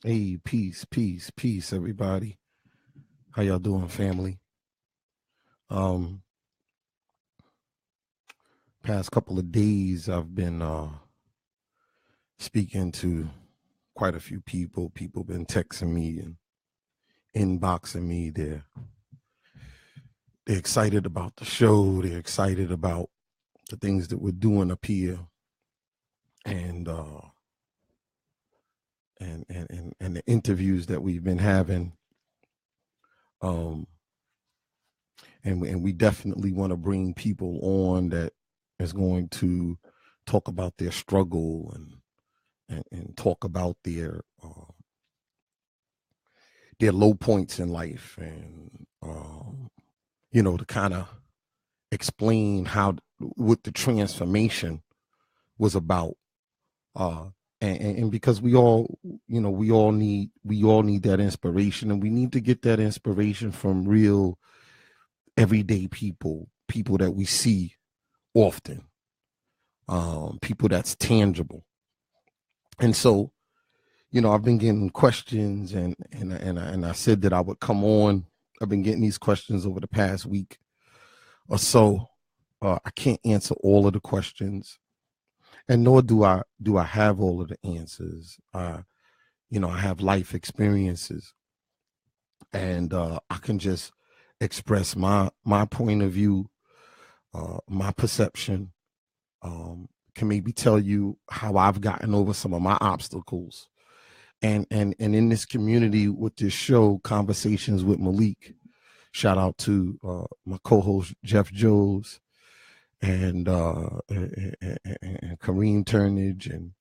Hey, peace, peace, peace, everybody. How y'all doing, family? Um, Past couple of days, I've been speaking to quite a few people. People been texting me and inboxing me. They're excited about the show. They're excited about the things that we're doing up here, and and the interviews that we've been having. Um, and we definitely want to bring people on that is going to talk about their struggle and talk about their low points in life, and to kind of explain how what the transformation was about. uh and because we all need that inspiration, and we need to get that inspiration from real everyday people that we see often, people that's tangible. And so, I've been getting questions, and I said that I would come on. I've been getting these questions over the past week or so. I can't answer all of the questions, and nor do I have all of the answers. I have life experiences, and I can just express my point of view, my perception. Can maybe tell you how I've gotten over some of my obstacles, and in this community with this show, Conversations with Malik. Shout out to my co-host Jeff Joes and Kareem Turnage, and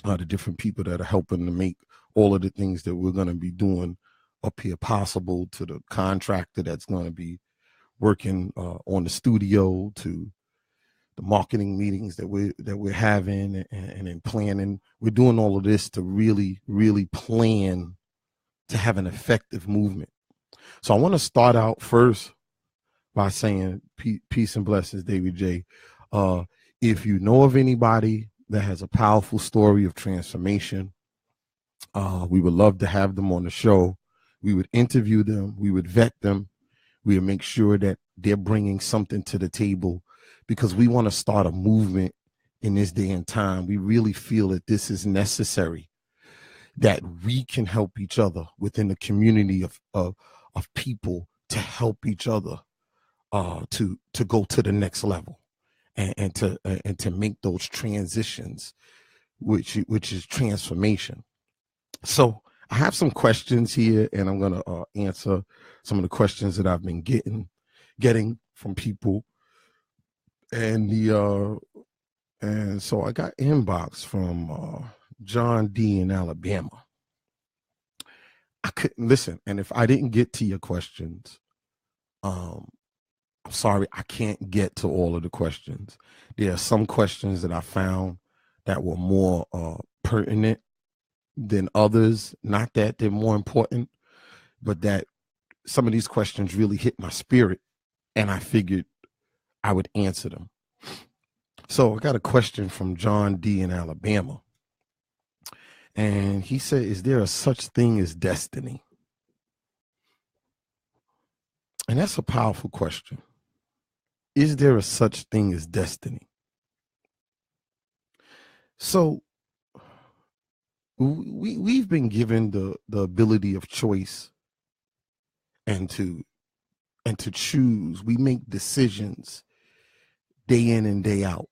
the different people that are helping to make all of the things that we're going to be doing up here possible, to the contractor that's going to be working on the studio, to the marketing meetings that we're having, and in planning. We're doing all of this to really plan to have an effective movement. So I want to start out first by saying peace and blessings, David J. If you know of anybody that has a powerful story of transformation, we would love to have them on the show. We would interview them. We would vet them. We would make sure that they're bringing something to the table, because we want to start a movement in this day and time. We really feel that this is necessary, that we can help each other within the community of people to help each other to go to the next level, and to make those transitions, which is transformation. So I have some questions here, and I'm going to answer some of the questions that I've been getting from people. And so I got inbox from John D in Alabama. I couldn't listen, and if I didn't get to your questions, I'm sorry, I can't get to all of the questions. There are some questions that I found that were more pertinent than others. Not that they're more important, but that some of these questions really hit my spirit, and I figured I would answer them. So I got a question from John D in Alabama. And he said, is there a such thing as destiny? And that's a powerful question. Is there a such thing as destiny? So we've been given the ability of choice, and to choose. We make decisions day in and day out.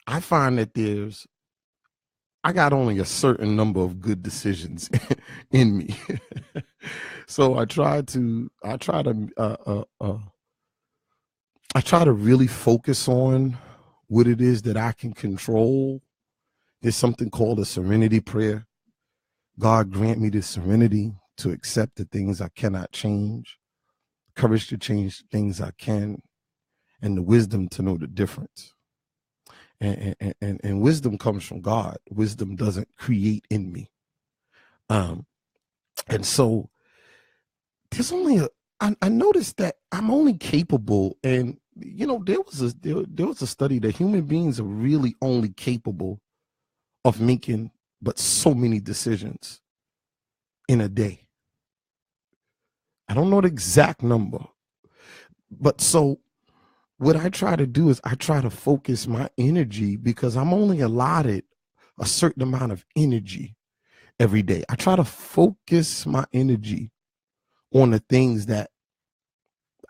I find that I got only a certain number of good decisions in me. So I try to really focus on what it is that I can control. There's something called a Serenity Prayer. God grant me the serenity to accept the things I cannot change, courage to change things I can, and the wisdom to know the difference. And wisdom comes from God. Wisdom doesn't create in me. And so there's only I noticed that I'm only capable, and there was a study that human beings are really only capable of making but so many decisions in a day. I don't know the exact number, but so what I try to do is I try to focus my energy, because I'm only allotted a certain amount of energy every day. I try to focus my energy on the things that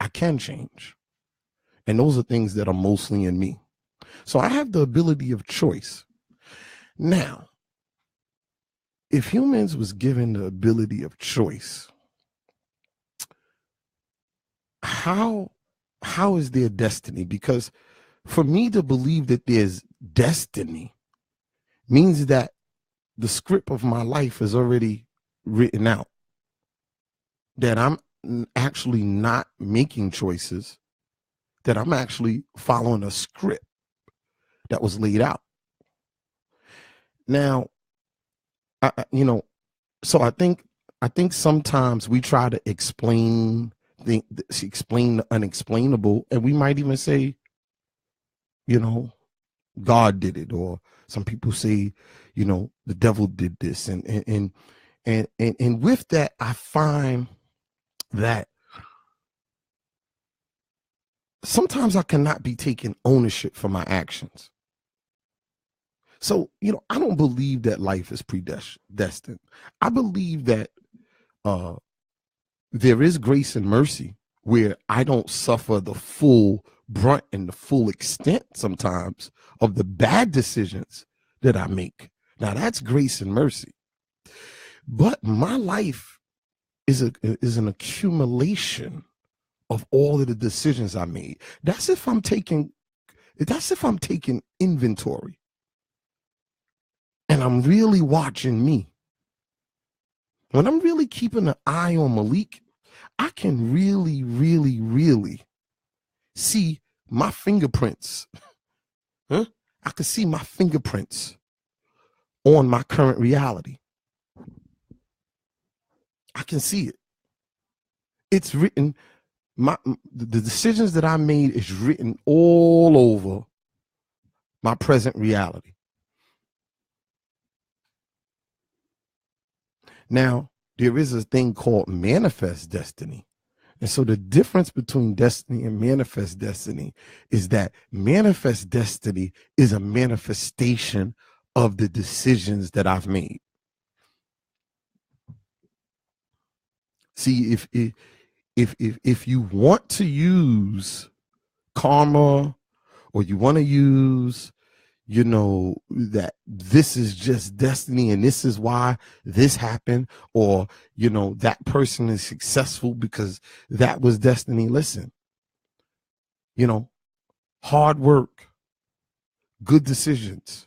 I can change. And those are things that are mostly in me. So I have the ability of choice. Now, if humans was given the ability of choice, how is their destiny? Because for me to believe that there's destiny means that the script of my life is already written out, that I'm actually not making choices, that I'm actually following a script that was laid out. Now, so I think sometimes we try to explain the unexplainable, and we might even say, God did it, or some people say, the devil did this, and with that, I find that sometimes I cannot be taking ownership for my actions. So, I don't believe that life is predestined. I believe that there is grace and mercy where I don't suffer the full brunt and the full extent sometimes of the bad decisions that I make. Now that's grace and mercy. But my life is an accumulation of all of the decisions I made. That's if I'm taking inventory. And I'm really watching me. When I'm really keeping an eye on Malik, I can really, really, really see my fingerprints. I can see my fingerprints on my current reality. I can see it. It's written. The decisions that I made is written all over my present reality. Now, there is a thing called manifest destiny. And so the difference between destiny and manifest destiny is that manifest destiny is a manifestation of the decisions that I've made. See, if you want to use karma, or you want to use that this is just destiny and this is why this happened, or that person is successful because that was destiny. Listen, hard work, good decisions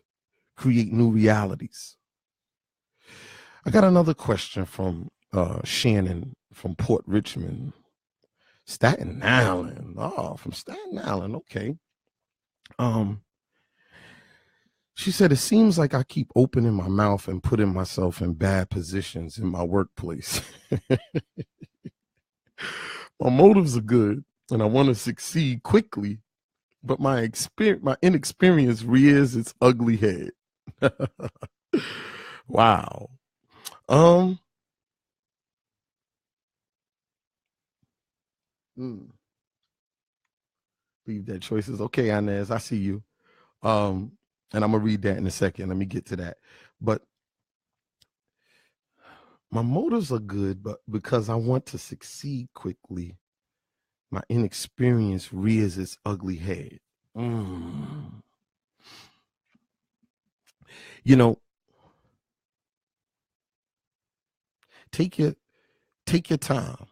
create new realities. I got another question from Shannon from Port Richmond, Staten Island. Oh, from Staten Island. Okay. She said, it seems like I keep opening my mouth and putting myself in bad positions in my workplace. My motives are good and I want to succeed quickly, but my inexperience rears its ugly head. Wow. Leave that choices. Okay, Inez, I see you. And I'm gonna read that in a second. Let me get to that. But my motives are good, but because I want to succeed quickly, my inexperience rears its ugly head. Take your time.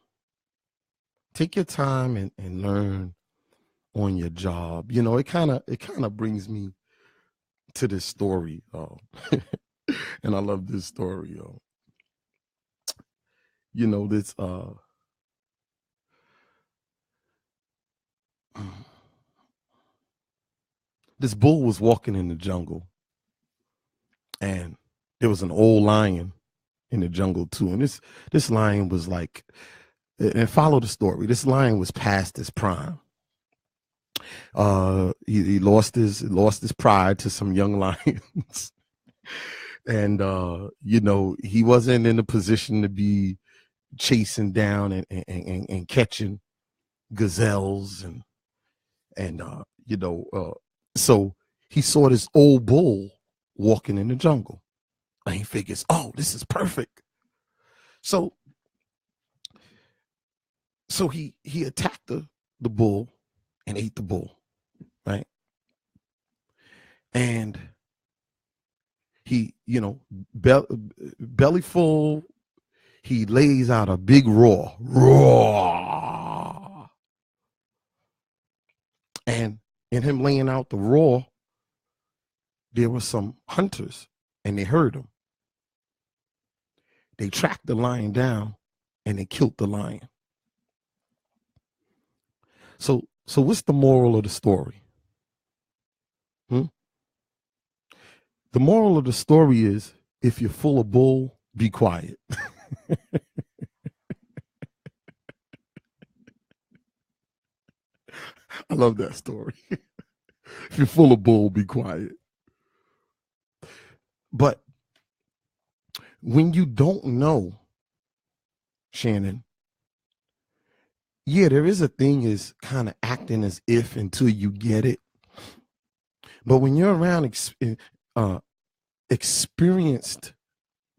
Take your time and learn on your job. It kind of brings me to this story. And I love this story. This bull was walking in the jungle, and there was an old lion in the jungle too. And this lion was like, and follow the story. This lion was past his prime. He lost his pride to some young lions. And he wasn't in a position to be chasing down and catching gazelles so he saw this old bull walking in the jungle, and he figures, oh, this is perfect. So he attacked the bull and ate the bull, right? And he, belly full, he lays out a big roar. And in him laying out the roar, there were some hunters, and they heard him. They tracked the lion down, and they killed the lion. So what's the moral of the story? The moral of the story is, if you're full of bull, be quiet. I love that story. If you're full of bull, be quiet. But when you don't know, Shannon, yeah, there is a thing is kind of acting as if until you get it. But when you're around experienced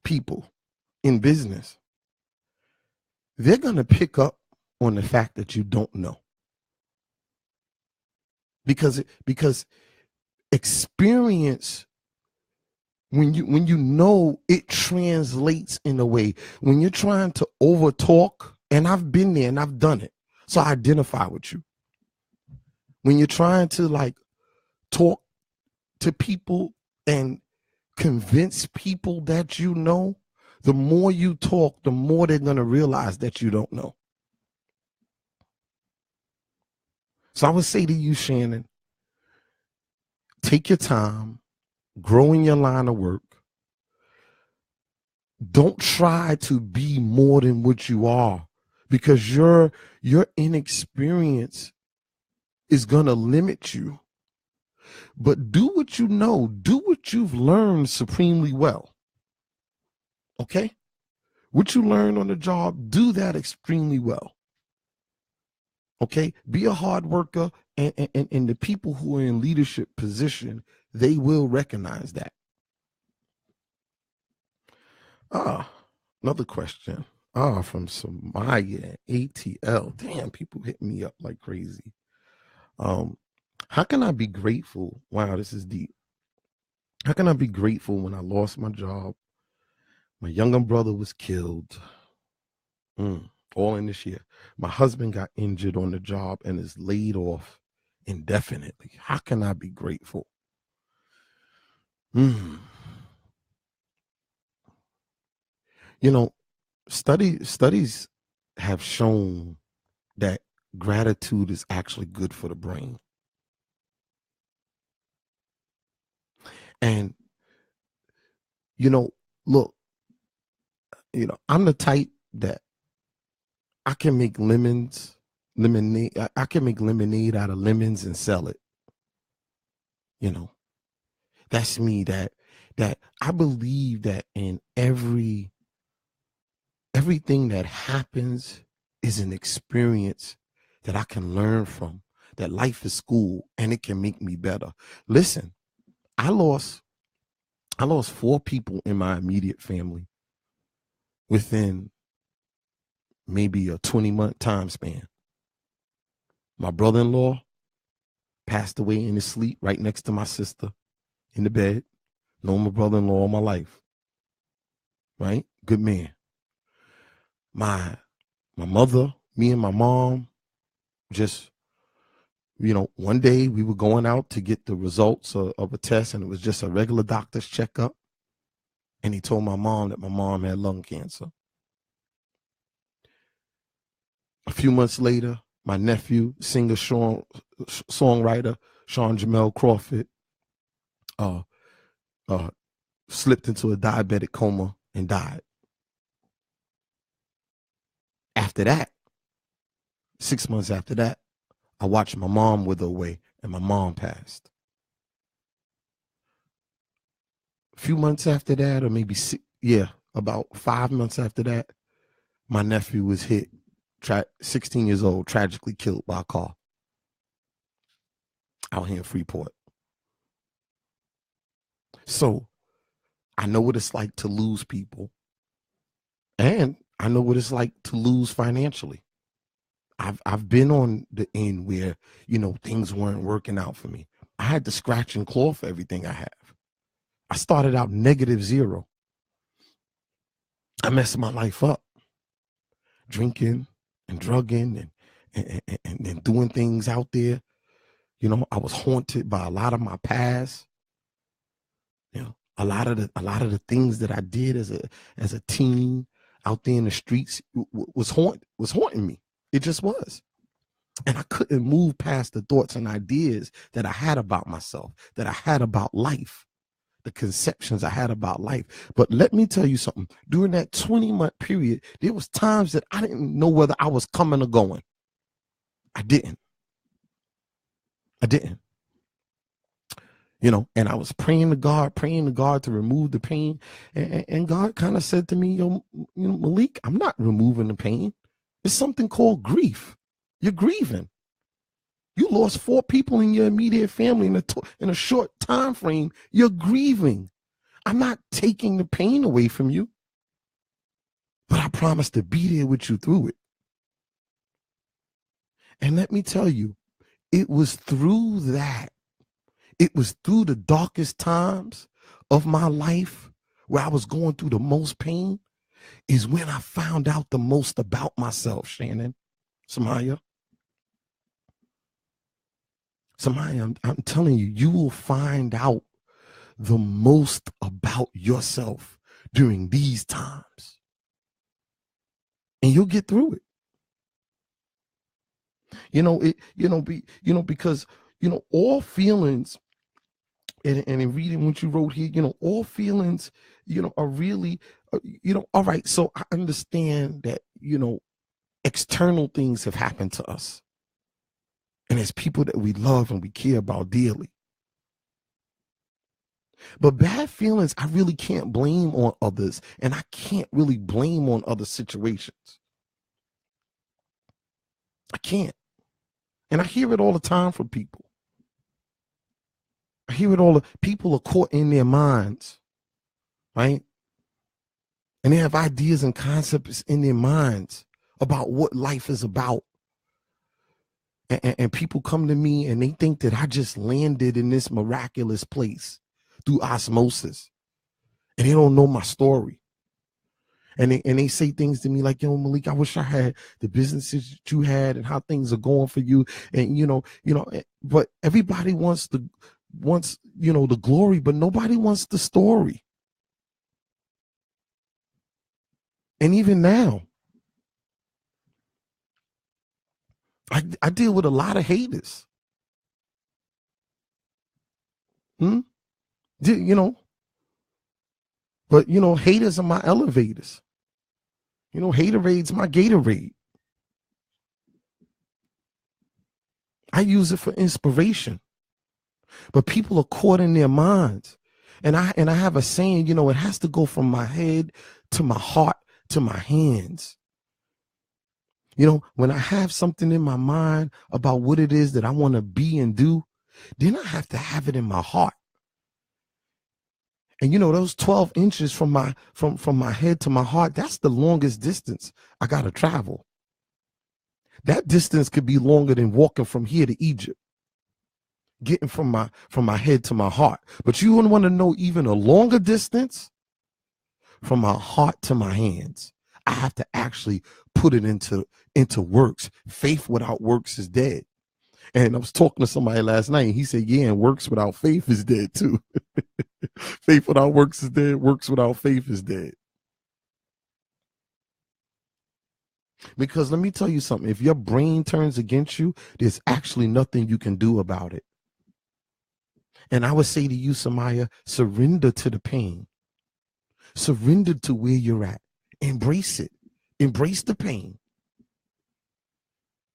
people in business, they're going to pick up on the fact that you don't know. Because experience, when you know, it translates in a way. When you're trying to over talk, and I've been there and I've done it, so I identify with you. When you're trying to talk to people and convince people that you know, the more you talk, the more they're going to realize that you don't know. So I would say to you, Shannon, take your time, grow in your line of work. Don't try to be more than what you are, because your inexperience is going to limit you. But do what you know, do what you've learned supremely well. Okay? What you learned on the job, do that extremely well. Okay? Be a hard worker, and the people who are in leadership position, they will recognize that. Another question. From Samaya, ATL. Damn, people hit me up like crazy. How can I be grateful? Wow, this is deep. How can I be grateful when I lost my job? My younger brother was killed. All in this year. My husband got injured on the job and is laid off indefinitely. How can I be grateful? Studies have shown that gratitude is actually good for the brain. And, look, I'm the type that I can make lemonade. I can make lemonade out of lemons and sell it. That's me. That I believe that in everything that happens is an experience that I can learn from. That life is school, and it can make me better. Listen, I lost 4 people in my immediate family within maybe a 20-month time span. My brother-in-law passed away in his sleep right next to my sister in the bed. Known my brother-in-law all my life. Right? Good man. My mother, me and my mom, just, one day we were going out to get the results of a test, and it was just a regular doctor's checkup. And he told my mom that my mom had lung cancer. A few months later, my nephew, singer, songwriter, Sean Jamel Crawford, slipped into a diabetic coma and died. After that, 6 months after that, I watched my mom wither away, and my mom passed. A few months after that, or maybe about 5 months after that, my nephew was hit, 16 years old, tragically killed by a car out here in Freeport. So I know what it's like to lose people, and I know what it's like to lose financially. I've been on the end where, things weren't working out for me. I had to scratch and claw for everything I have. I started out -0. I messed my life up, drinking and drugging and doing things out there. I was haunted by a lot of my past. A lot of the things that I did as a teen out there in the streets was haunting me. It just was. And I couldn't move past the thoughts and ideas that I had about myself, that I had about life, the conceptions I had about life. But let me tell you something. During that 20-month period, there was times that I didn't know whether I was coming or going. I didn't. And I was praying to God to remove the pain. And God kind of said to me, Malik, I'm not removing the pain. It's something called grief. You're grieving. You lost 4 people in your immediate family in a short time frame. You're grieving. I'm not taking the pain away from you, but I promise to be there with you through it. And let me tell you, it was through that. It was through the darkest times of my life where I was going through the most pain is when I found out the most about myself, Shannon, Samaya. I'm telling you, you will find out the most about yourself during these times. And you'll get through it. Because all feelings, and in reading what you wrote here, all feelings, are really, all right. So I understand that, external things have happened to us. And as people that we love and we care about dearly. But bad feelings, I really can't blame on others. And I can't really blame on other situations. I can't. And I hear it all the time from people. I hear it all. People are caught in their minds, right? And they have ideas and concepts in their minds about what life is about. And people come to me and they think that I just landed in this miraculous place through osmosis. And they don't know my story. And they say things to me like, Malik, I wish I had the businesses that you had and how things are going for you. And, but everybody wants the glory, but nobody wants the story. And even now, I deal with a lot of haters. But haters are my elevators. Haterade's my Gatorade. I use it for inspiration. But people are caught in their minds. And I have a saying, it has to go from my head to my heart to my hands. When I have something in my mind about what it is that I want to be and do, then I have to have it in my heart. And those 12 inches from my head to my heart, that's the longest distance I got to travel. That distance could be longer than walking from here to Egypt, getting from my head to my heart. But you want to know even a longer distance? From my heart to my hands. I have to actually put it into works. Faith without works is dead. And I was talking to somebody last night, and he said, yeah, and works without faith is dead too. Faith without works is dead. Works without faith is dead. Because let me tell you something. If your brain turns against you, there's actually nothing you can do about it. And I would say to you, Samaya, surrender to the pain. Surrender to where you're at. Embrace it. Embrace the pain.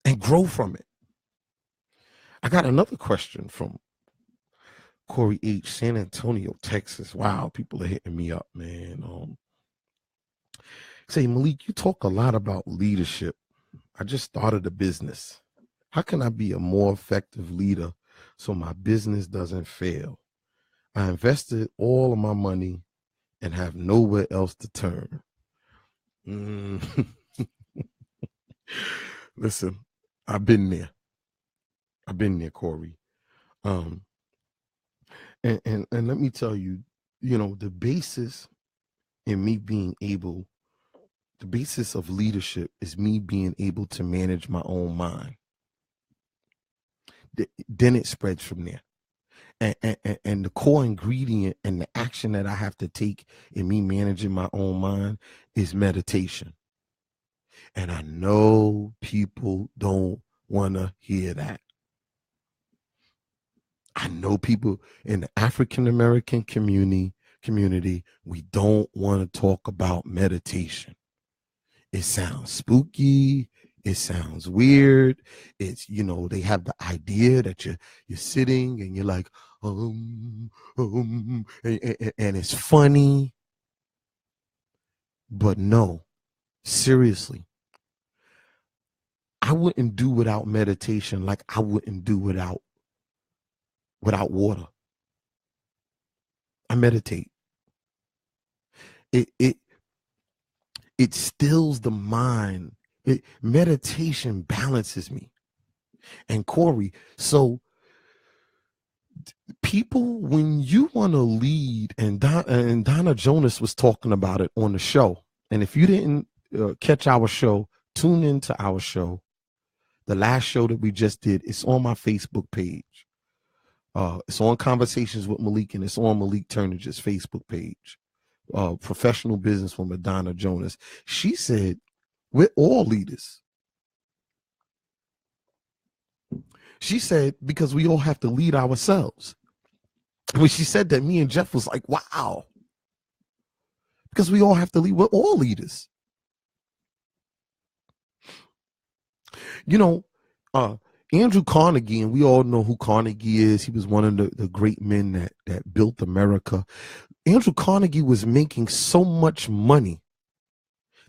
And grow from it. I got another question from Corey H., San Antonio, Texas. Wow, people are hitting me up, man. Say, Malik, you talk a lot about leadership. I just started a business. How can I be a more effective leader so my business doesn't fail? I invested all of my money and have nowhere else to turn. Listen, I've been there. Corey. And let me tell you, the basis in me being able, the basis of leadership is me being able to manage my own mind. Then it spreads from there. And the core ingredient and the action that I have to take in me managing my own mind is meditation. And I know people don't want to hear that. I know people in the African American community, we don't want to talk about meditation. It sounds spooky. It sounds weird. It's, they have the idea that you're sitting and you're like, and it's funny. But no, seriously, I wouldn't do without meditation like I wouldn't do without water. I meditate. It stills the mind. Meditation balances me. And Corey, so people, when you want to lead, and Donna Jonas was talking about it on the show. And if you didn't catch our show, tune into our show. The last show that we just did, it's on my Facebook page. It's on Conversations with Malik, and it's on Malik Turnage's Facebook page. Professional businesswoman Donna Jonas. She said, we're all leaders. She said, because we all have to lead ourselves. When she said that, me and Jeff was like, wow. Because we all have to lead. We're all leaders. Andrew Carnegie, and we all know who Carnegie is. He was one of the great men that built America. Andrew Carnegie was making so much money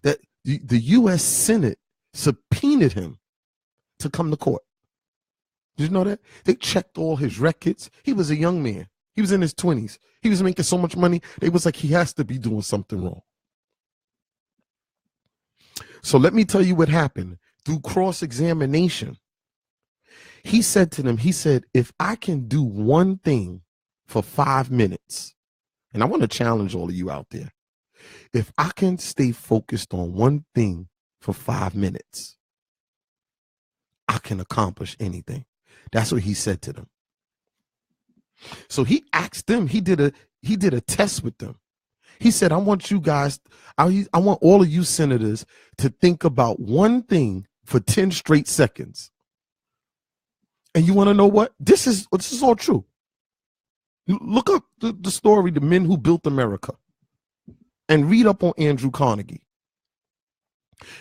that the U.S. Senate subpoenaed him to come to court. Did you know that? They checked all his records. He was a young man. He was in his 20s. He was making so much money. They was like, he has to be doing something wrong. So let me tell you what happened. Through cross-examination, he said to them, if I can do one thing for 5 minutes, and I want to challenge all of you out there, if I can stay focused on one thing for 5 minutes, I can accomplish anything. That's what he said to them. So he asked them, he did a test with them. He said, I want you guys, I want all of you senators to think about one thing for 10 straight seconds. And you want to know what? This is all true. Look up the story, The Men Who Built America, and read up on Andrew Carnegie.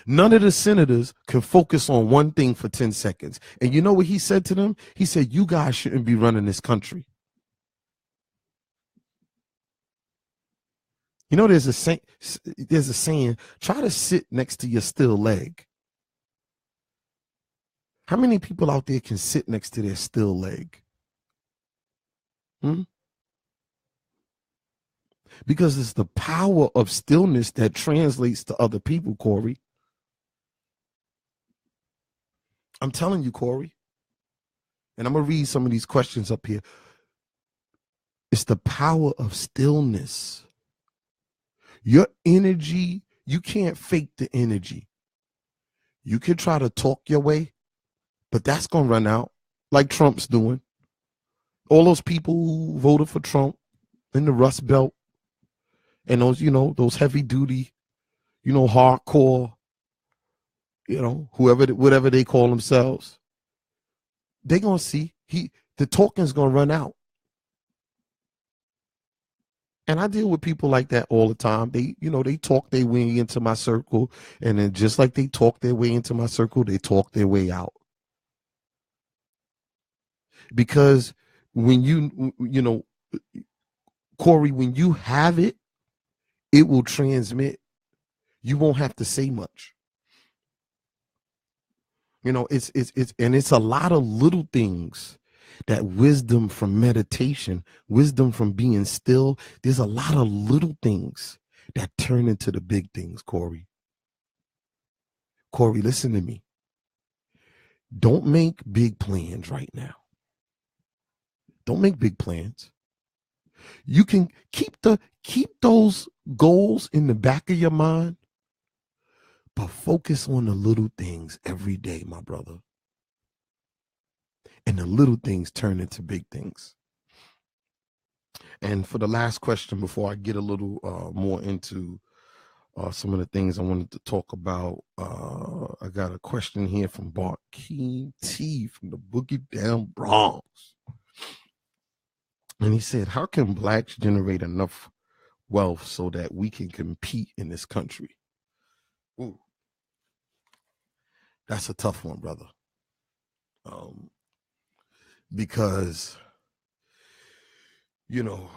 None of the senators can focus on one thing for 10 seconds. And you know what he said to them? He said, you guys shouldn't be running this country. There's a saying, try to sit next to your still leg. How many people out there can sit next to their still leg? Because it's the power of stillness that translates to other people, Corey. I'm telling you, Corey. And I'm going to read some of these questions up here. It's the power of stillness. Your energy, you can't fake the energy. You can try to talk your way, but that's going to run out like Trump's doing. All those people who voted for Trump in the Rust Belt and those, those heavy duty, hardcore, whatever they call themselves, they're going to see the talking's going to run out. And I deal with people like that all the time. They talk their way into my circle. And then just like they talk their way into my circle, they talk their way out. Because when you know, Corey, when you have it, it will transmit. You won't have to say much. You know, it's a lot of little things, that wisdom from meditation, wisdom from being still. There's a lot of little things that turn into the big things, Corey. Corey, listen to me. Don't make big plans right now. Don't make big plans. You can keep those goals in the back of your mind, but focus on the little things every day, my brother. And the little things turn into big things. And for the last question, before I get a little more into some of the things I wanted to talk about, I got a question here from Bart Keen T from the Boogie Down Bronx. And he said, how can blacks generate enough wealth so that we can compete in this country? Ooh, that's a tough one, brother. Because, you know,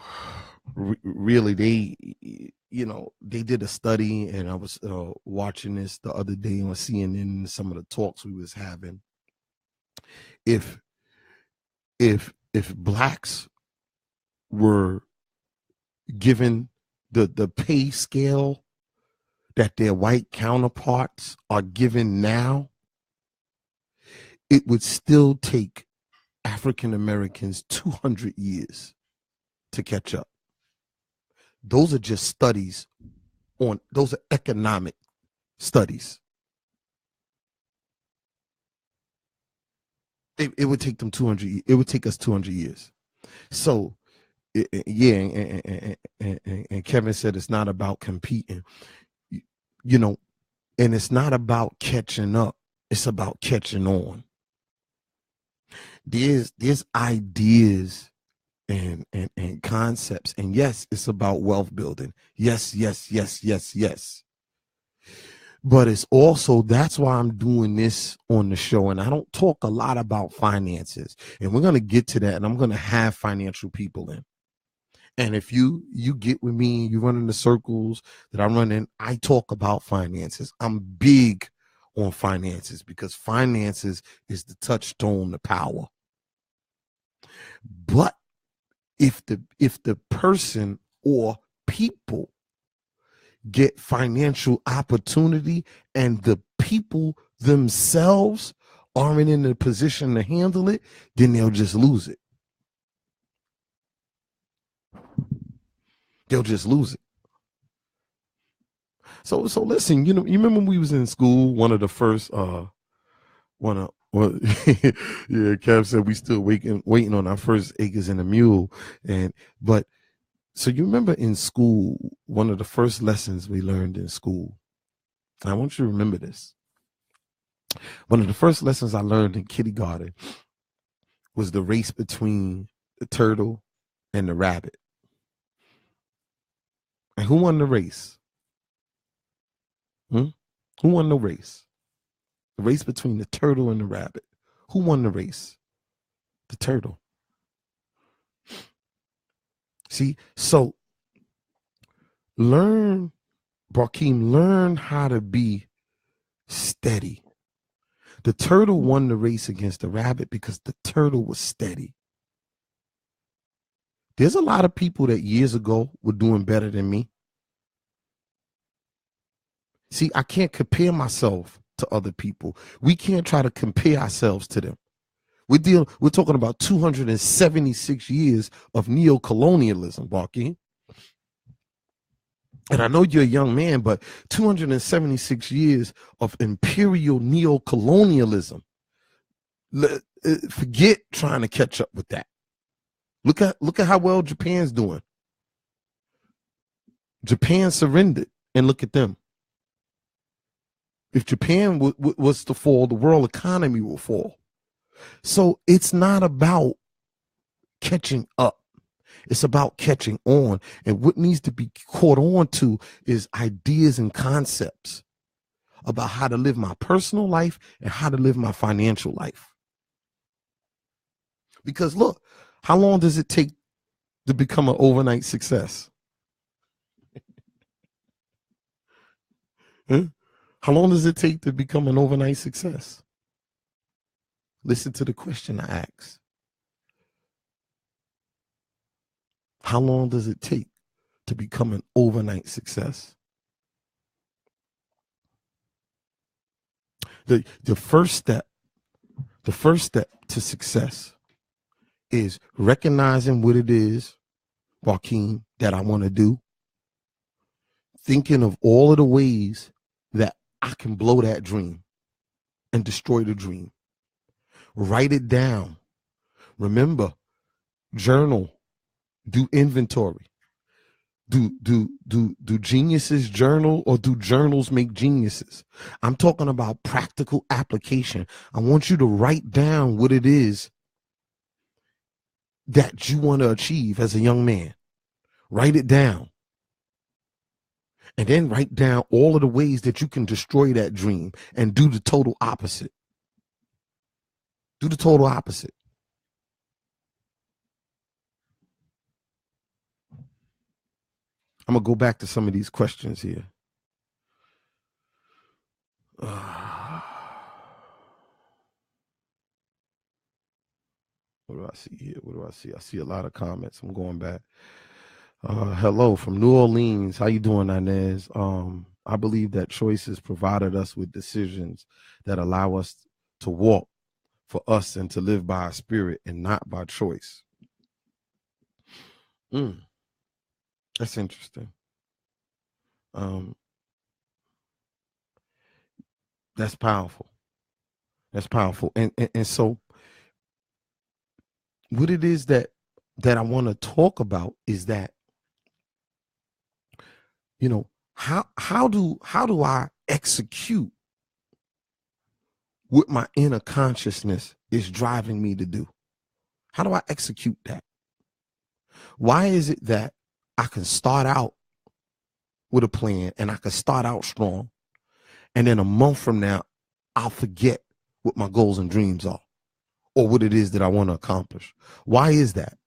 really they did a study, and I was watching this the other day on CNN, some of the talks we was having. If blacks were given the pay scale that their white counterparts are given now, it would still take African Americans 200 years to catch up. Those are just studies those are economic studies. It would take them 200. It would take us 200 years. So, and Kevin said it's not about competing, you know, and it's not about catching up. It's about catching on. There's ideas and concepts, and yes, it's about wealth building. Yes. But it's also, that's why I'm doing this on the show, and I don't talk a lot about finances, and we're going to get to that, and I'm going to have financial people in. And if you get with me, you run in the circles that I run in, I talk about finances. I'm big on finances because finances is the touchstone to power. But if the person or people get financial opportunity and the people themselves aren't in a position to handle it, then they'll just lose it. They'll just lose it. So listen, you remember when we was in school, one of the first yeah, Kev said we still waiting on our first acres and a mule. But so you remember in school, one of the first lessons we learned in school, and I want you to remember this. One of the first lessons I learned in kindergarten was the race between the turtle and the rabbit. And who won the race? Who won the race? The race between the turtle and the rabbit. Who won the race? The turtle. See, so learn how to be steady. The turtle won the race against the rabbit because the turtle was steady. There's a lot of people that years ago were doing better than me. See, I can't compare myself to other people. We can't try to compare ourselves to them. We're talking about 276 years of neocolonialism, Barky. And I know you're a young man, but 276 years of imperial neocolonialism. Forget trying to catch up with that. Look at how well Japan's doing. Japan surrendered, and look at them. If Japan was to fall, the world economy will fall. So it's not about catching up. It's about catching on. And what needs to be caught on to is ideas and concepts about how to live my personal life and how to live my financial life. Because look, How long does it take to become an overnight success? Huh? How long does it take to become an overnight success? Listen to the question I asked. How long does it take to become an overnight success? The first step to success is recognizing what it is, Joaquin, that I want to do, thinking of all of the ways that I can blow that dream and destroy the dream. Write it down. Remember, journal, do inventory. Do geniuses journal, or do journals make geniuses? I'm talking about practical application. I want you to write down what it is that you want to achieve as a young man. Write it down. And then write down all of the ways that you can destroy that dream and do the total opposite. Do the total opposite. I'm going to go back to some of these questions here. What do I see here? What do I see? I see a lot of comments. I'm going back. Hello from New Orleans. How you doing, Inez? I believe that choices provided us with decisions that allow us to walk for us and to live by our spirit and not by choice. That's interesting. That's powerful. That's powerful. And so what it is that I want to talk about is that, you know, how do I execute what my inner consciousness is driving me to do? How do I execute that? Why is it that I can start out with a plan and I can start out strong, and then a month from now, I'll forget what my goals and dreams are or what it is that I want to accomplish? Why is that?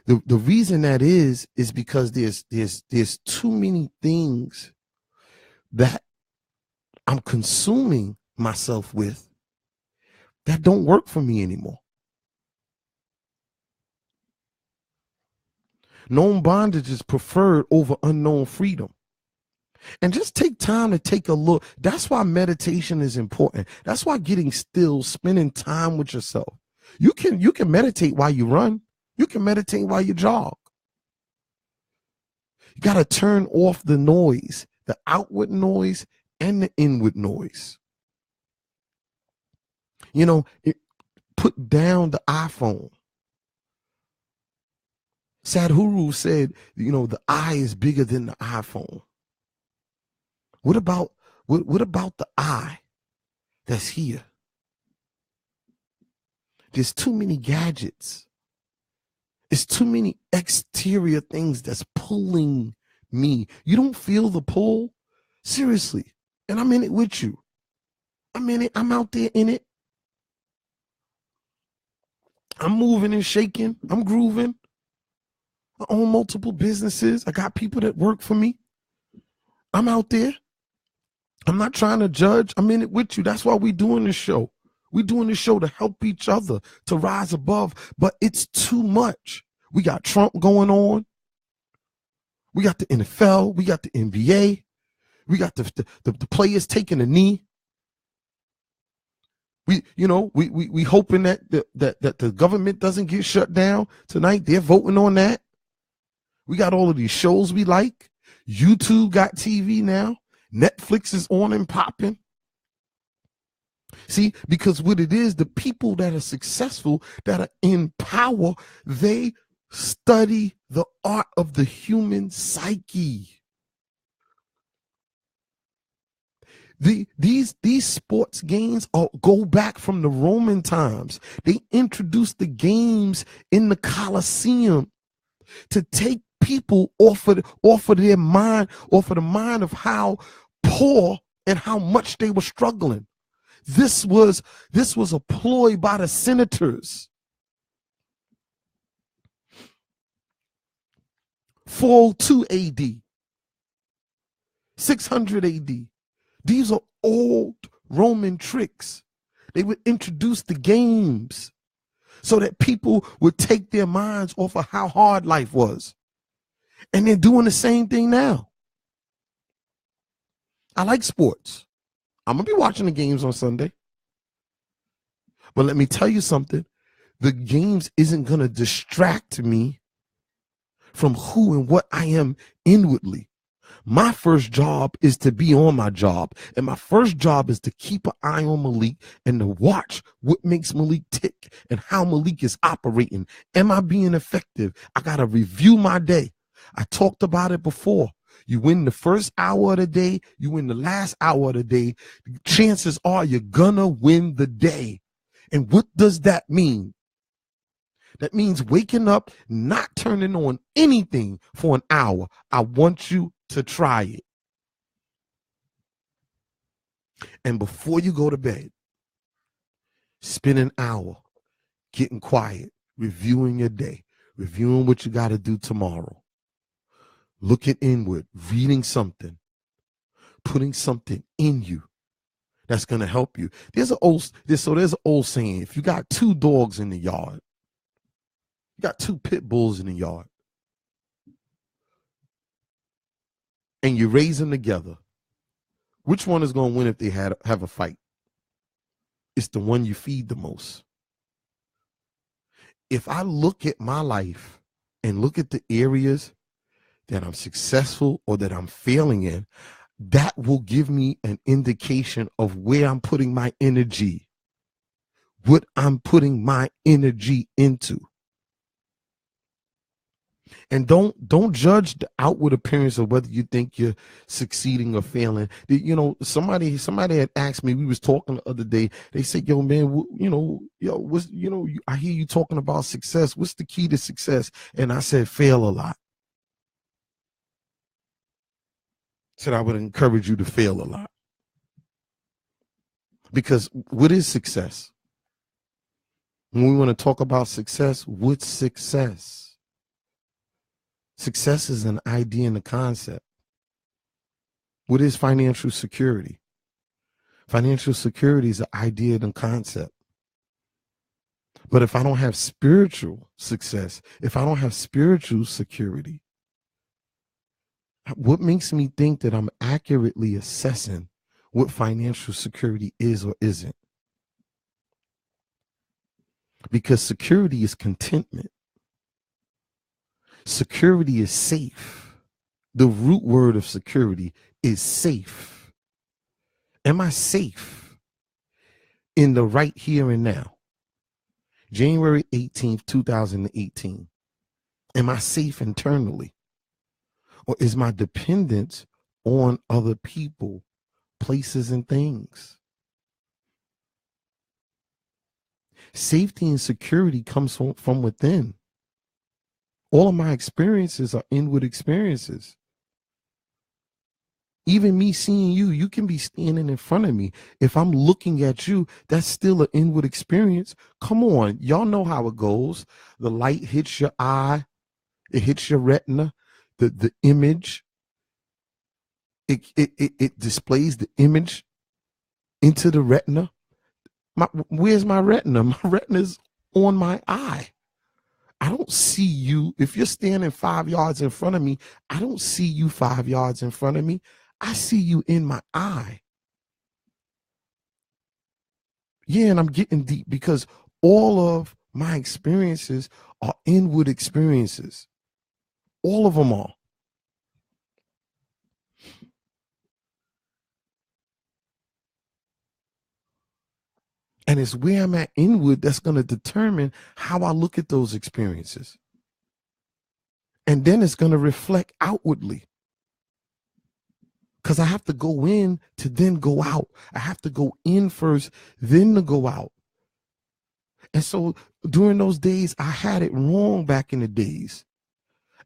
The reason that is because there's too many things that I'm consuming myself with that don't work for me anymore. Known bondage is preferred over unknown freedom. And just take time to take a look. That's why meditation is important. That's why getting still, spending time with yourself. You can meditate while you run. You can meditate while you jog. You got to turn off the noise, the outward noise and the inward noise. You know, put down the iPhone. Sadhguru said, you know, the eye is bigger than the iPhone. What about the eye that's here? There's too many gadgets. It's too many exterior things that's pulling me. You don't feel the pull? Seriously. And I'm in it with you. I'm in it. I'm out there in it. I'm moving and shaking. I'm grooving. I own multiple businesses. I got people that work for me. I'm out there. I'm not trying to judge. I'm in it with you. That's why we're doing this show. We're doing this show to help each other, to rise above, but it's too much. We got Trump going on. We got the NFL. We got the NBA. We got the players taking a knee. We hoping that the government doesn't get shut down tonight. They're voting on that. We got all of these shows we like. YouTube got TV now. Netflix is on and popping. See, because what it is, the people that are successful, that are in power, they study the art of the human psyche. These sports games go back from the Roman times. They introduced the games in the Colosseum to take people off of their mind, off of the mind of how poor and how much they were struggling. This was a ploy by the senators. 402 AD, 600 AD. These are old Roman tricks. They would introduce the games so that people would take their minds off of how hard life was. And they're doing the same thing now. I like sports. I'm going to be watching the games on Sunday. But let me tell you something. The games isn't going to distract me from who and what I am inwardly. My first job is to be on my job. And my first job is to keep an eye on Malik and to watch what makes Malik tick and how Malik is operating. Am I being effective? I got to review my day. I talked about it before. You win the first hour of the day, you win the last hour of the day. Chances are you're gonna win the day. And what does that mean? That means waking up, not turning on anything for an hour. I want you to try it. And before you go to bed, spend an hour getting quiet, reviewing your day, reviewing what you got to do tomorrow. Looking inward, reading something, putting something in you that's going to help you. There's an old saying, if you got two dogs in the yard, you got two pit bulls in the yard, and you raise them together, which one is going to win if they have a fight? It's the one you feed the most. If I look at my life and look at the areas that I'm successful or that I'm failing in, that will give me an indication of where I'm putting my energy, what I'm putting my energy into. And don't judge the outward appearance of whether you think you're succeeding or failing. You know, somebody had asked me, we was talking the other day, they said, yo, man, I hear you talking about success. What's the key to success? And I said, fail a lot. Said I would encourage you to fail a lot. Because what is success? When we want to talk about success, what's success? Success is an idea and a concept. What is financial security? Financial security is an idea and a concept. But if I don't have spiritual success, if I don't have spiritual security, what makes me think that I'm accurately assessing what financial security is or isn't? Because security is contentment. Security is safe. The root word of security is safe. Am I safe in the right here and now? January 18th, 2018. Am I safe internally? Or is my dependence on other people, places, and things? Safety and security comes from within. All of my experiences are inward experiences. Even me seeing you, you can be standing in front of me. If I'm looking at you, that's still an inward experience. Come on, y'all know how it goes. The light hits your eye, it hits your retina, the image, it displays the image into the retina. Where's my retina? My retina is on my eye. I don't see you. If you're standing 5 yards in front of me, I don't see you 5 yards in front of me. I see you in my eye. Yeah, and I'm getting deep because all of my experiences are inward experiences. All of them are. And it's where I'm at inward that's going to determine how I look at those experiences. And then it's going to reflect outwardly. Because I have to go in to then go out. I have to go in first, then to go out. And so during those days, I had it wrong back in the days.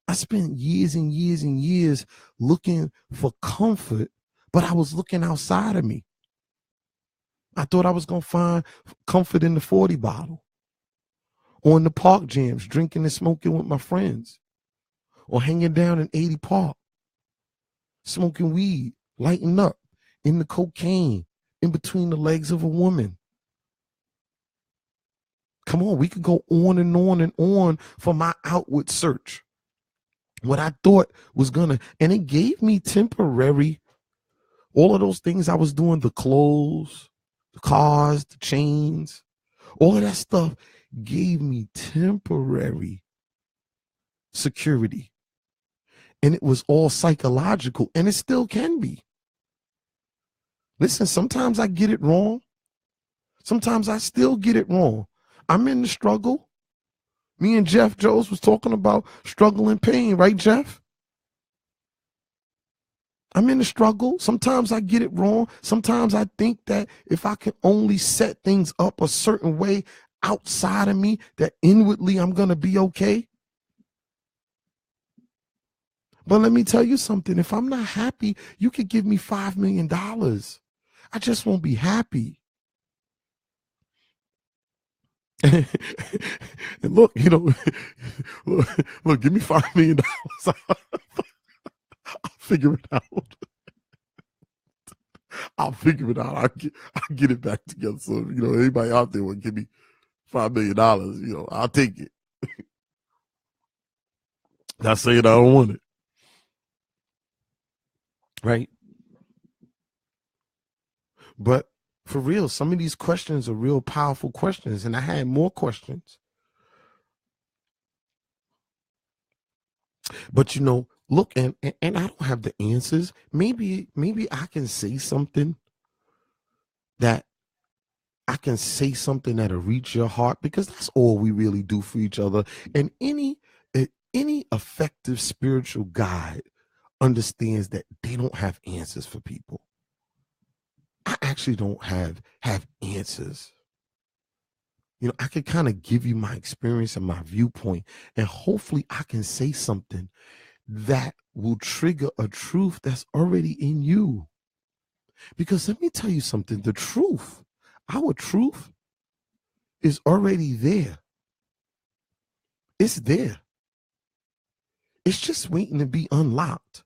I spent years and years and years looking for comfort, but I was looking outside of me. I thought I was going to find comfort in the 40 bottle, or in the park jams, drinking and smoking with my friends, or hanging down in 80 Park, smoking weed, lighting up in the cocaine in between the legs of a woman. Come on, we could go on and on and on for my outward search. What I thought was gonna, and it gave me temporary, all of those things I was doing, the clothes, the cars, the chains, all of that stuff gave me temporary security. And it was all psychological, and it still can be. Listen, sometimes I get it wrong. Sometimes I still get it wrong. I'm in the struggle. Me and Jeff Jones was talking about struggle and pain, right, Jeff? I'm in the struggle. Sometimes I get it wrong. Sometimes I think that if I can only set things up a certain way outside of me, that inwardly I'm going to be okay. But let me tell you something. If I'm not happy, you could give me $5 million. I just won't be happy. And look, look, give me $5 million. I'll figure it out. I'll figure it out. I'll get it back together. So, anybody out there will give me $5 million, I'll take it. Not saying I don't want it. Right? But for real, some of these questions are real powerful questions. And I had more questions. But look, and I don't have the answers. Maybe I can say something that'll reach your heart, because that's all we really do for each other. And any effective spiritual guide understands that they don't have answers for people. I actually don't have answers. I could kind of give you my experience and my viewpoint, and hopefully I can say something that will trigger a truth that's already in you. Because let me tell you something, the truth, our truth is already there. It's there. It's just waiting to be unlocked.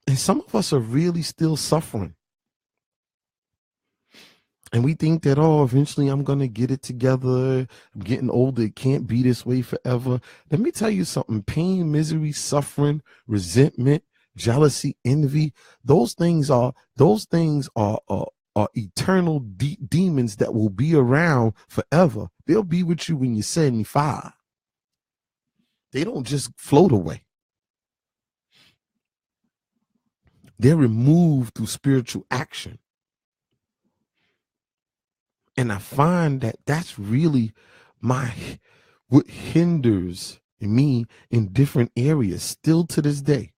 And some of us are really still suffering. And we think that, eventually I'm going to get it together. I'm getting older. It can't be this way forever. Let me tell you something. Pain, misery, suffering, resentment, jealousy, envy, those things are eternal demons that will be around forever. They'll be with you when you're 75. They don't just float away. They're removed through spiritual action. And I find that that's really what hinders me in different areas still to this day.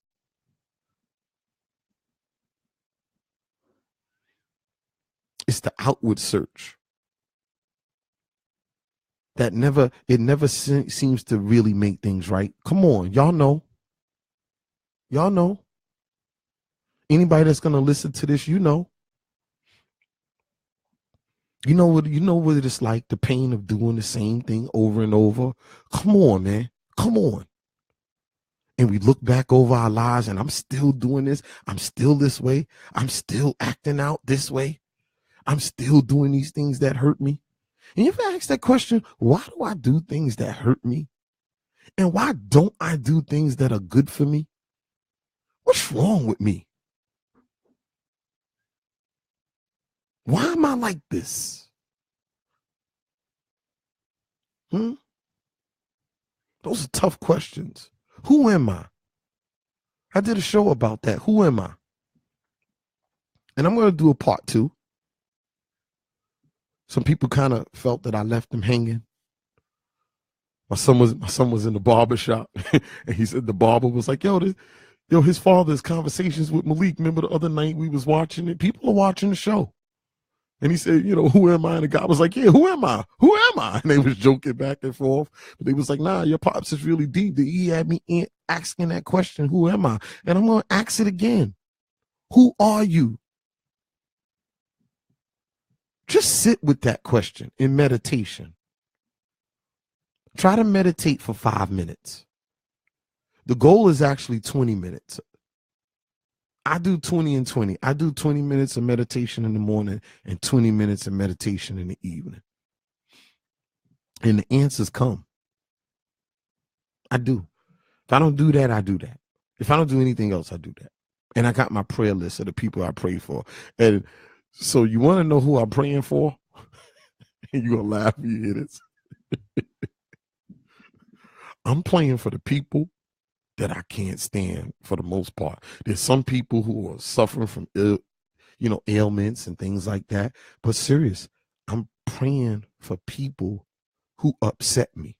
It's the outward search that never seems to really make things right. Come on, y'all know. Anybody that's going to listen to this, You know what it's like, the pain of doing the same thing over and over. Come on, man. Come on. And we look back over our lives, and I'm still doing this. I'm still this way. I'm still acting out this way. I'm still doing these things that hurt me. And if I ask that question, why do I do things that hurt me? And why don't I do things that are good for me? What's wrong with me? Why am I like this? Those are tough questions. Who am I? I did a show about that. Who am I? And I'm going to do a part 2. Some people kind of felt that I left them hanging. My son was in the barber shop, and he said the barber was like, his father's conversations with Malik. Remember the other night we was watching it? People are watching the show. And he said, who am I? And the guy was like, yeah, who am I? Who am I? And they was joking back and forth. But they was like, nah, your pops is really deep. He had me asking that question, who am I? And I'm going to ask it again. Who are you? Just sit with that question in meditation. Try to meditate for 5 minutes. The goal is actually 20 minutes. I do 20 and 20. I do 20 minutes of meditation in the morning and 20 minutes of meditation in the evening. And the answers come. I do. If I don't do that, I do that. If I don't do anything else, I do that. And I got my prayer list of the people I pray for. And so you want to know who I'm praying for? You're going to laugh when you hear this. I'm praying for the people that I can't stand for the most part. There's some people who are suffering from ailments and things like that. But serious, I'm praying for people who upset me.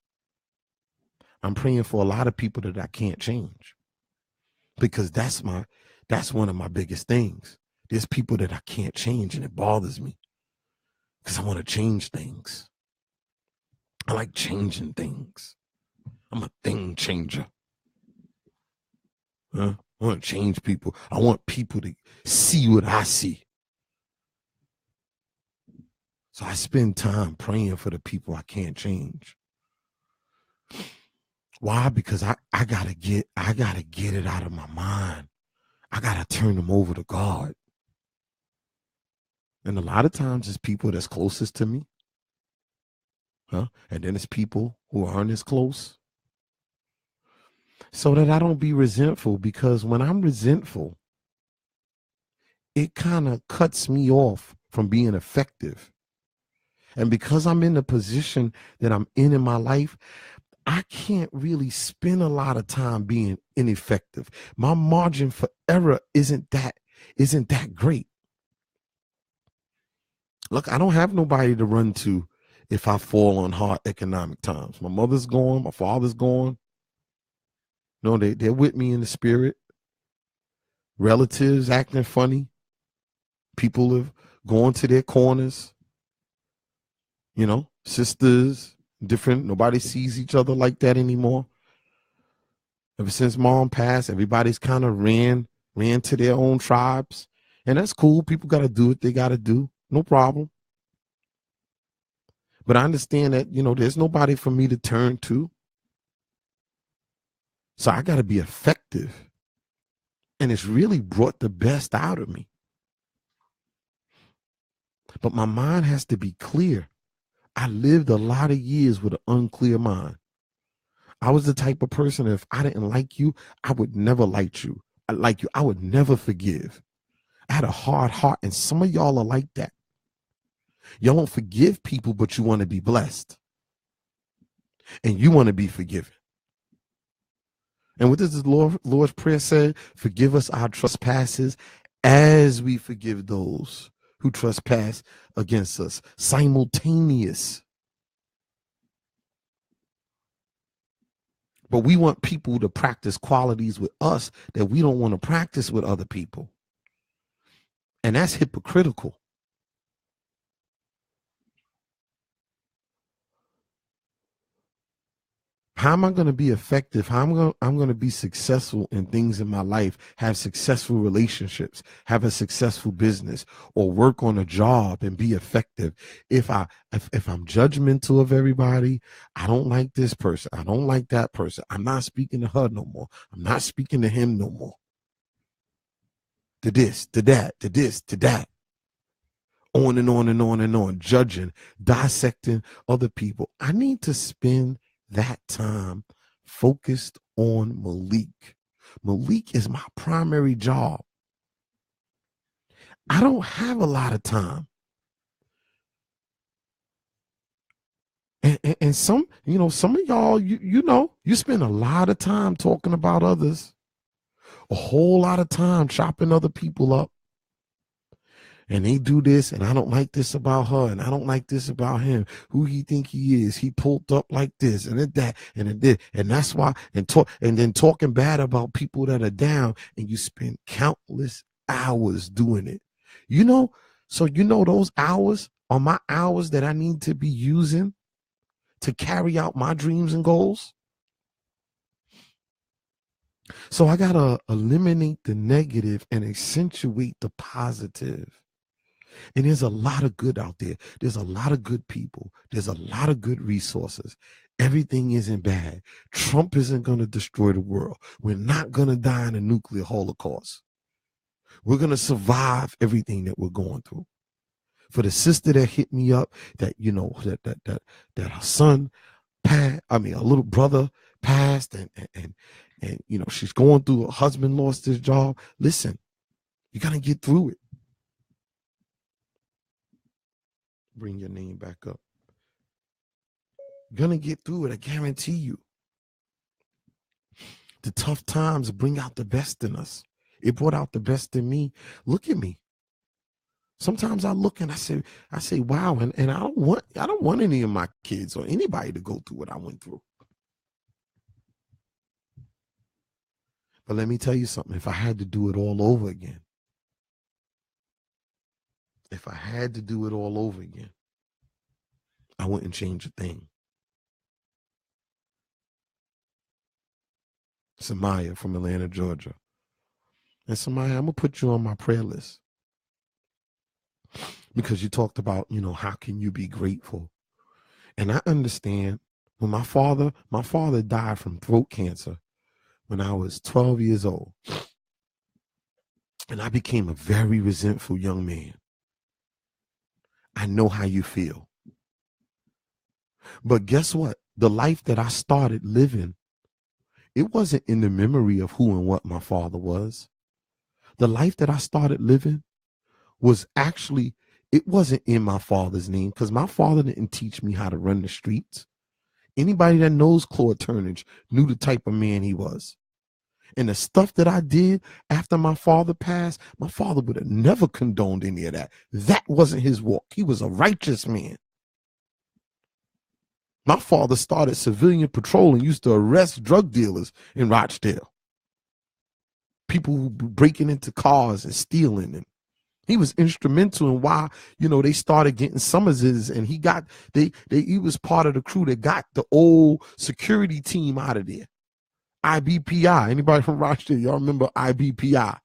I'm praying for a lot of people that I can't change, because that's one of my biggest things. There's people that I can't change, and it bothers me because I want to change things. I like changing things. I'm a thing changer. I want to change people. I want people to see what I see. So I spend time praying for the people I can't change. Why? Because I gotta get it out of my mind. I gotta turn them over to God. And a lot of times it's people that's closest to me. And then it's people who aren't as close. So that I don't be resentful, because when I'm resentful, it kind of cuts me off from being effective. And because I'm in the position that I'm in my life, I can't really spend a lot of time being ineffective. My margin for error isn't that great. Look, I don't have nobody to run to if I fall on hard economic times. My mother's gone, my father's gone. No, they're with me in the spirit. Relatives acting funny. People have gone to their corners. Sisters, different. Nobody sees each other like that anymore. Ever since mom passed, everybody's kind of ran to their own tribes. And that's cool. People got to do what they got to do. No problem. But I understand that, there's nobody for me to turn to. So I got to be effective. And it's really brought the best out of me. But my mind has to be clear. I lived a lot of years with an unclear mind. I was the type of person, if I didn't like you, I would never like you. I would never forgive. I had a hard heart, and some of y'all are like that. Y'all don't forgive people, but you want to be blessed. And you want to be forgiven. And what does the Lord's Prayer say? Forgive us our trespasses as we forgive those who trespass against us. Simultaneous. But we want people to practice qualities with us that we don't want to practice with other people. And that's hypocritical. How am I going to be effective? How I'm going to be successful in things in my life, have successful relationships, have a successful business, or work on a job and be effective if I'm judgmental of everybody? I don't like this person. I don't like that person. I'm not speaking to her no more. I'm not speaking to him no more. To this, to that, to this, to that. On and on and on and on. Judging, dissecting other people. I need to spend that time focused on Malik. Malik is my primary job. I don't have a lot of time. And some of y'all, you spend a lot of time talking about others, a whole lot of time chopping other people up. And they do this, and I don't like this about her, and I don't like this about him. Who he think he is? He pulled up like this, and that, and it did, and that's why. And then talking bad about people that are down, and you spend countless hours doing it. So those hours are my hours that I need to be using to carry out my dreams and goals. So I gotta eliminate the negative and accentuate the positive. And there's a lot of good out there. There's a lot of good people. There's a lot of good resources. Everything isn't bad. Trump isn't going to destroy the world. We're not going to die in a nuclear holocaust. We're going to survive everything that we're going through. For the sister that hit me up, that, you know, that her son passed, I mean, a little brother passed, and you know, she's going through, her husband lost his job. Listen, you're going to get through it. Bring your name back up. You're going to get through it, I guarantee you. The tough times bring out the best in us. It brought out the best in me. Look at me. Sometimes I look and I say, wow, and I don't want any of my kids or anybody to go through what I went through. But let me tell you something. If I had to do it all over again, I wouldn't change a thing. Samaya from Atlanta, Georgia. And Samaya, I'm going to put you on my prayer list. Because you talked about, you know, how can you be grateful? And I understand when my father died from throat cancer when I was 12 years old. And I became a very resentful young man. I know how you feel. But guess what? The life that I started living, it wasn't in the memory of who and what my father was. The life that I started living was actually, it wasn't in my father's name, because my father didn't teach me how to run the streets. Anybody that knows Claude Turnage knew the type of man he was. And the stuff that I did after my father passed, my father would have never condoned any of that. That wasn't his walk. He was a righteous man. My father started civilian patrol and used to arrest drug dealers in Rochdale. People who were breaking into cars and stealing. And he was instrumental in why, you know, they started getting summonses, and he was part of the crew that got the old security team out of there. IBPI. Anybody from Rochdale? Y'all remember IBPI?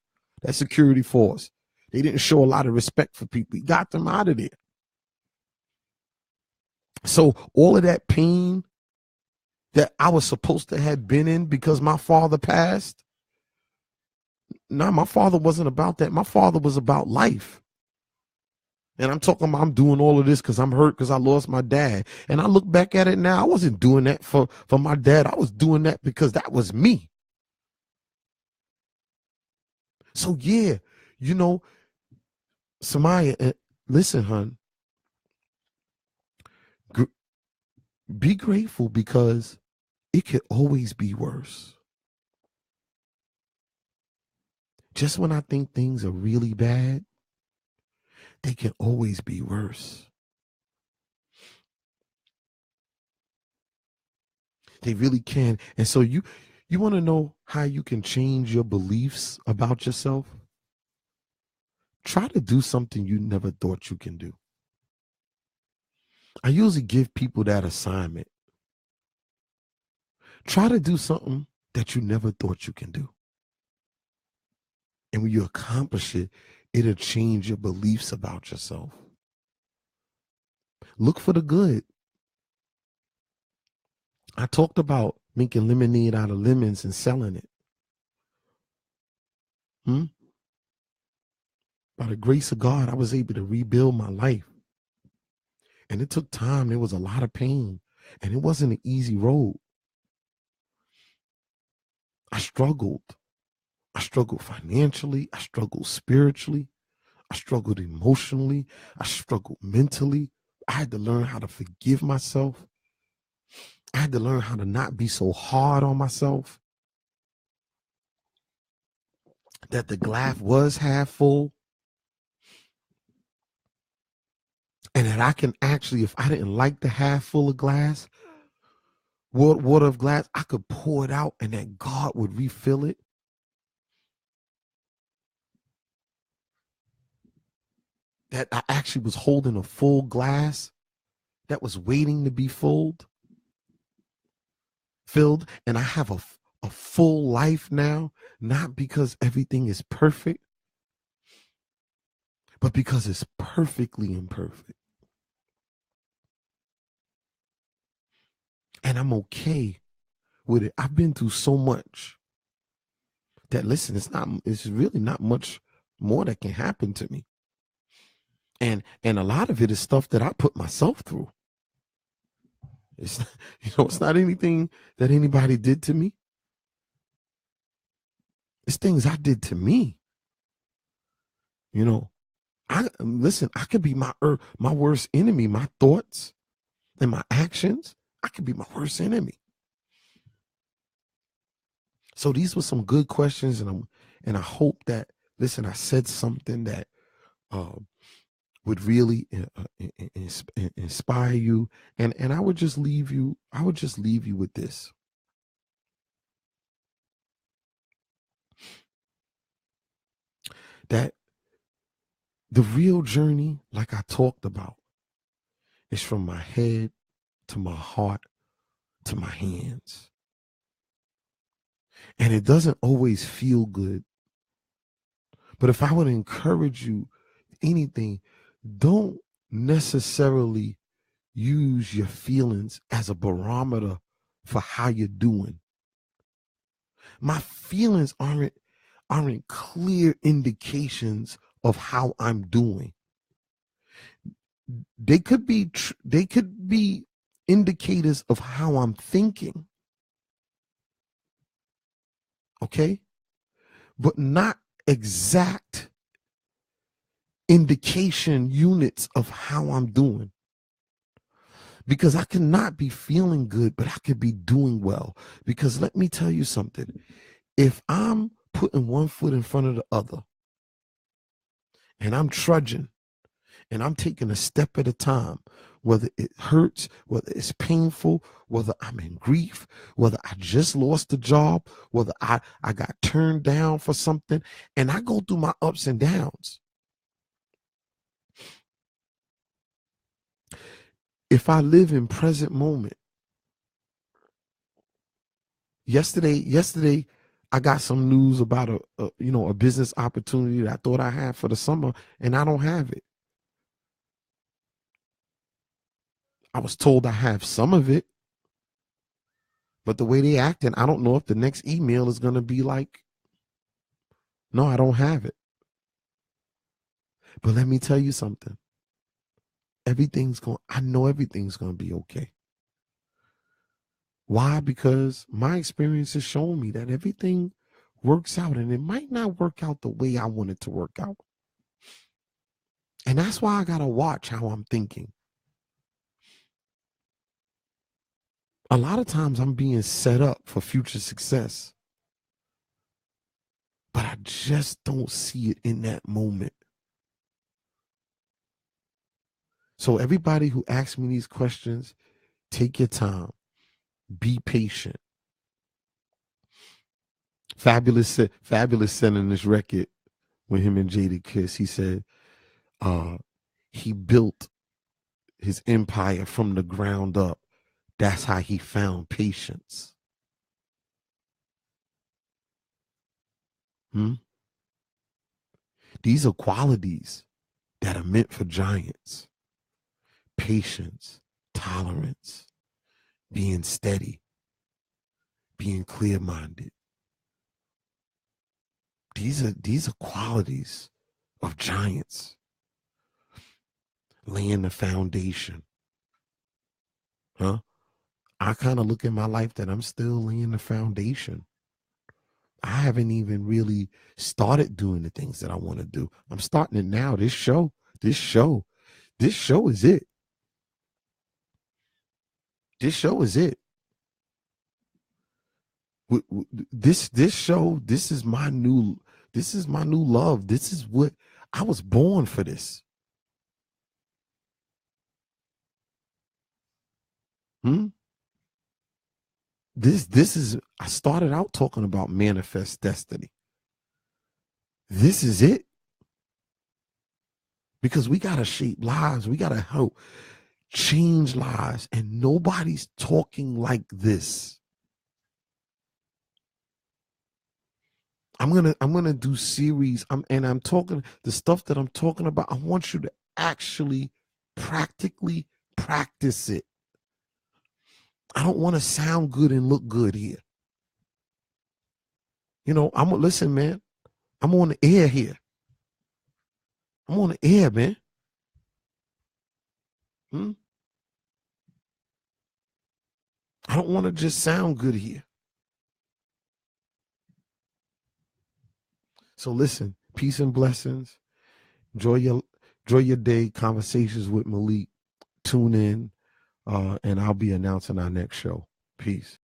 That security force. They didn't show a lot of respect for people. He got them out of there. So all of that pain that I was supposed to have been in because my father passed, no, my father wasn't about that. My father was about life. And I'm talking about, I'm doing all of this because I'm hurt because I lost my dad. And I look back at it now, I wasn't doing that for my dad. I was doing that because that was me. So yeah, you know, Samaya, listen, hon, be grateful because it could always be worse. Just when I think things are really bad, they can always be worse. They really can. And so you want to know how you can change your beliefs about yourself? Try to do something you never thought you can do. I usually give people that assignment. Try to do something that you never thought you can do. And when you accomplish it, it'll change your beliefs about yourself. Look for the good. I talked about making lemonade out of lemons and selling it. By the grace of God, I was able to rebuild my life. And it took time. There was a lot of pain. And it wasn't an easy road. I struggled. I struggled financially. I struggled spiritually. I struggled emotionally. I struggled mentally. I had to learn how to forgive myself. I had to learn how to not be so hard on myself. That the glass was half full. And that I can actually, if I didn't like the half full of glass, water of glass, I could pour it out and that God would refill it. That I actually was holding a full glass that was waiting to be filled. And I have a full life now, not because everything is perfect, but because it's perfectly imperfect. And I'm okay with it. I've been through so much that, listen, it's really not much more that can happen to me. And a lot of it is stuff that I put myself through. It's, it's not anything that anybody did to me. It's things I did to me. I could be my worst enemy. My thoughts and my actions, I could be my worst enemy. So these were some good questions, and I hope that, listen, I said something that would really inspire you, and I would just leave you with this. That the real journey, like I talked about, is from my head to my heart to my hands. And it doesn't always feel good. But if I would encourage you anything, don't necessarily use your feelings as a barometer for how you're doing. My feelings aren't clear indications of how I'm doing. They could be indicators of how I'm thinking. Okay? But not exact indication units of how I'm doing. Because I cannot be feeling good, but I could be doing well. Because let me tell you something. If I'm putting one foot in front of the other, and I'm trudging, and I'm taking a step at a time, whether it hurts, whether it's painful, whether I'm in grief, whether I just lost a job, whether I got turned down for something, and I go through my ups and downs. If I live in present moment, yesterday I got some news about a business opportunity that I thought I had for the summer, and I don't have it. I was told I have some of it, but the way they acting, I don't know if the next email is going to be like, no, I don't have it. But let me tell you something. I know everything's going to be okay. Why? Because my experience has shown me that everything works out, and it might not work out the way I want it to work out. And that's why I got to watch how I'm thinking. A lot of times I'm being set up for future success, but I just don't see it in that moment. So everybody who asks me these questions, take your time, be patient. Fabulous said in this record when him and Jadakiss, he said he built his empire from the ground up. That's how he found patience. These are qualities that are meant for giants. Patience, tolerance, being steady, being clear-minded. These are qualities of giants. Laying the foundation. I kind of look at my life that I'm still laying the foundation. I haven't even really started doing the things that I want to do. I'm starting it now. This show is it. This show is it. This show, this is my new love. This is what I was born for. This. This is, I started out talking about manifest destiny. This is it. Because we got to shape lives. We got to help change lives. And nobody's talking like this. I'm gonna do series. I'm talking the stuff that I'm talking about. I want you to actually practically practice it. I don't want to sound good and look good here. You know, listen, man. I'm on the air here. I'm on the air, man. I don't want to just sound good here. So listen, peace and blessings. Enjoy your day. Conversations with Malik. Tune in, and I'll be announcing our next show. Peace.